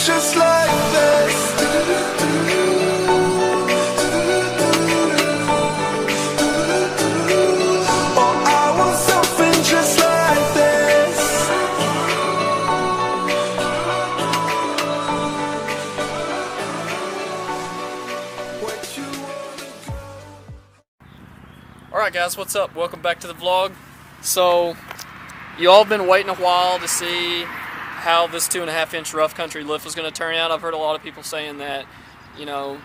just like this. Oh, I want something just like this. What you wanna go? Alright guys, what's up? Welcome back to the vlog. So, you all have been waiting a while to see how this 2.5-inch rough country lift was going to turn out. I've heard a lot of people saying that, you know,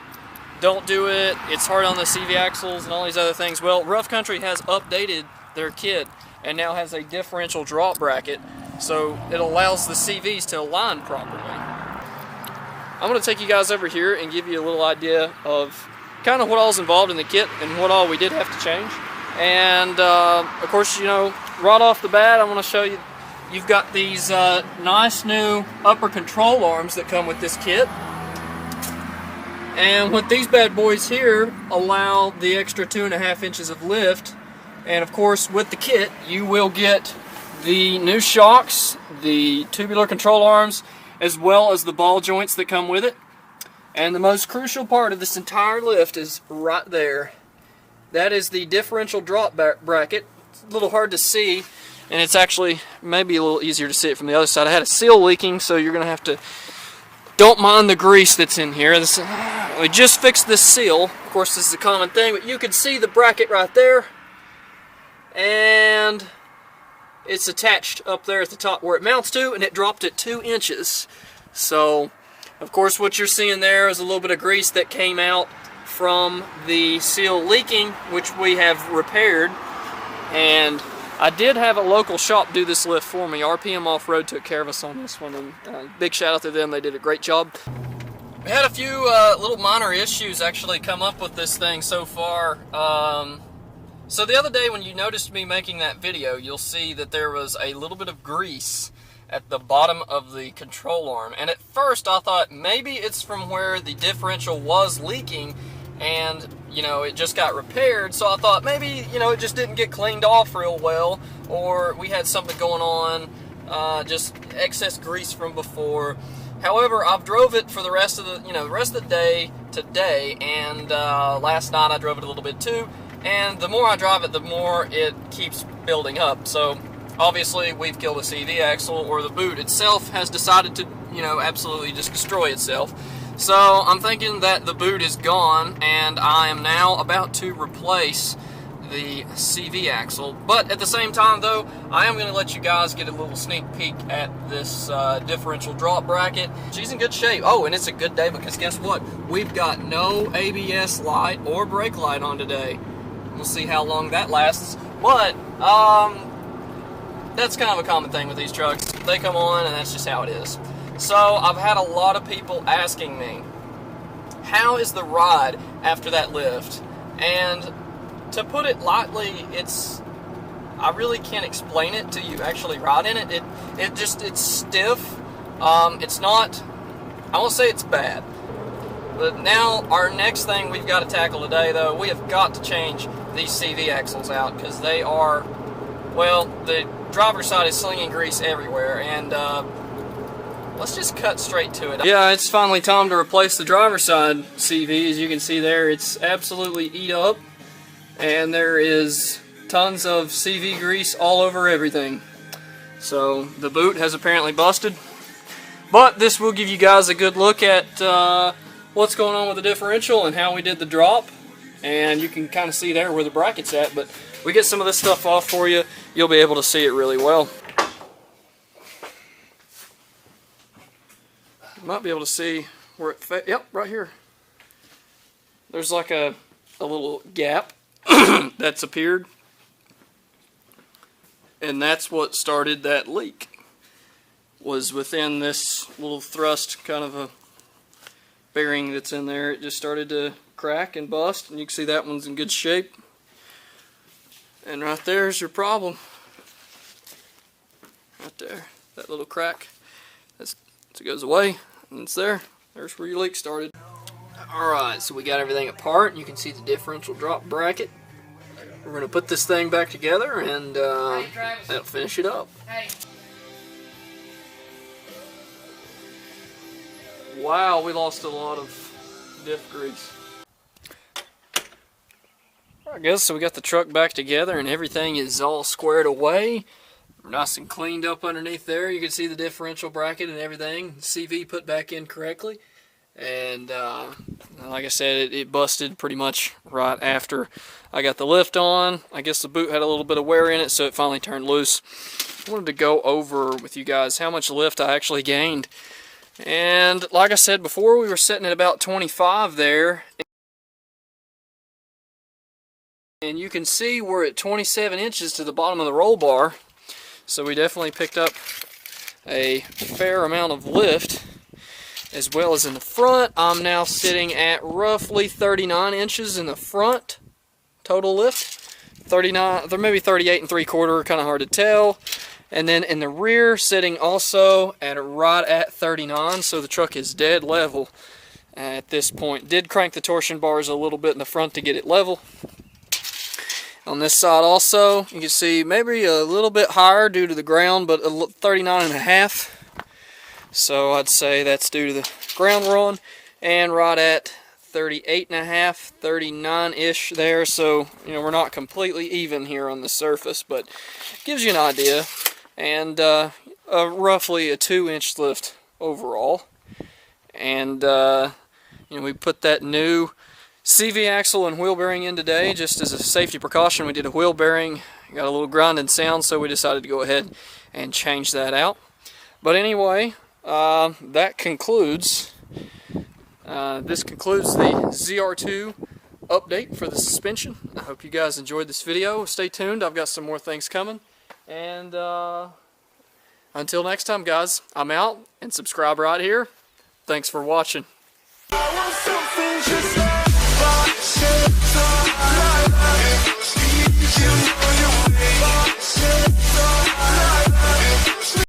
don't do it, it's hard on the CV axles and all these other things. Well, Rough Country has updated their kit and now has a differential drop bracket, so it allows the CVs to align properly. I'm going to take you guys over here and give you a little idea of kind of what all is involved in the kit and what all we did have to change. And of course, you know, right off the bat, I want to show you, you've got these nice new upper control arms that come with this kit. And with these bad boys here, allow the extra 2.5 inches of lift. And of course, with the kit, you will get the new shocks, the tubular control arms, as well as the ball joints that come with it. And the most crucial part of this entire lift is right there. That is the differential drop bracket. It's a little hard to see, and it's actually maybe a little easier to see it from the other side. I had a seal leaking, so you're going to have to, don't mind the grease that's in here. We just fixed this seal. Of course, this is a common thing, but you can see the bracket right there, and it's attached up there at the top where it mounts to, and it dropped at 2 inches. So, of course, what you're seeing there is a little bit of grease that came out from the seal leaking, which we have repaired. And I did have a local shop do this lift for me. RPM Off-Road took care of us on this one, and big shout out to them. They did a great job. We had a few little minor issues actually come up with this thing so far. So the other day when you noticed me making that video, you'll see that there was a little bit of grease at the bottom of the control arm. And at first I thought maybe it's from where the differential was leaking, and you know, it just got repaired. So I thought maybe, you know, it just didn't get cleaned off real well, or we had something going on, just excess grease from before. However, I've drove it for the rest of the, the rest of the day today, and last night I drove it a little bit too. And the more I drive it, the more it keeps building up. So obviously we've killed a CV axle, or the boot itself has decided to, absolutely just destroy itself. So I'm thinking that the boot is gone, and I am now about to replace the CV axle. But at the same time though, I am going to let you guys get a little sneak peek at this differential drop bracket. She's in good shape. Oh, and it's a good day because guess what? We've got no ABS light or brake light on today. We'll see how long that lasts. But that's kind of a common thing with these trucks. They come on and that's just how it is. So I've had a lot of people asking me, how is the ride after that lift? And to put it lightly, I really can't explain it till you actually ride in it. It's stiff. It's not, I won't say it's bad. But now our next thing we've got to tackle today though, we have got to change these CV axles out because they are, well, the driver's side is slinging grease everywhere, and let's just cut straight to it. Yeah, it's finally time to replace the driver's side CV. As you can see there, it's absolutely eat up, and there is tons of CV grease all over everything. So the boot has apparently busted, but this will give you guys a good look at what's going on with the differential and how we did the drop. And you can kind of see there where the bracket's at, but we get some of this stuff off for you, you'll be able to see it really well. You might be able to see where it yep, right here. There's like a little gap that's appeared, and that's what started that leak, was within this little thrust kind of a bearing that's in there. It just started to crack and bust, and you can see that one's in good shape, and right there's your problem right there. That little crack, it goes away and it's there. There's where your leak started. Alright, so we got everything apart. You can see the differential drop bracket. We're going to put this thing back together, and that'll finish it up. Wow, we lost a lot of diff grease. Alright guys, so we got the truck back together and everything is all squared away. Nice and cleaned up underneath there. You can see the differential bracket and everything. CV put back in correctly. And like I said, it busted pretty much right after I got the lift on. I guess the boot had a little bit of wear in it, so it finally turned loose. I wanted to go over with you guys how much lift I actually gained. And like I said before, we were sitting at about 25 there. And you can see we're at 27 inches to the bottom of the roll bar. So we definitely picked up a fair amount of lift. As well as in the front, I'm now sitting at roughly 39 inches in the front total lift. 39, there may be 38 and 3/4, kind of hard to tell. And then in the rear, sitting also at right at 39, so the truck is dead level at this point. Did crank the torsion bars a little bit in the front to get it level. On this side also, you can see maybe a little bit higher due to the ground, but 39.5. So I'd say that's due to the ground we're on. And right at 38.5, 39-ish there. So, you know, we're not completely even here on the surface, but gives you an idea. And roughly a 2-inch lift overall. And, you know, we put that new CV axle and wheel bearing in today just as a safety precaution. We did a wheel bearing, got a little grinding sound, so we decided to go ahead and change that out. But anyway, that concludes this concludes the Zr2 update for the suspension. I hope you guys enjoyed this video. Stay tuned, I've got some more things coming. And until next time guys, I'm out, and subscribe right here. Thanks for watching.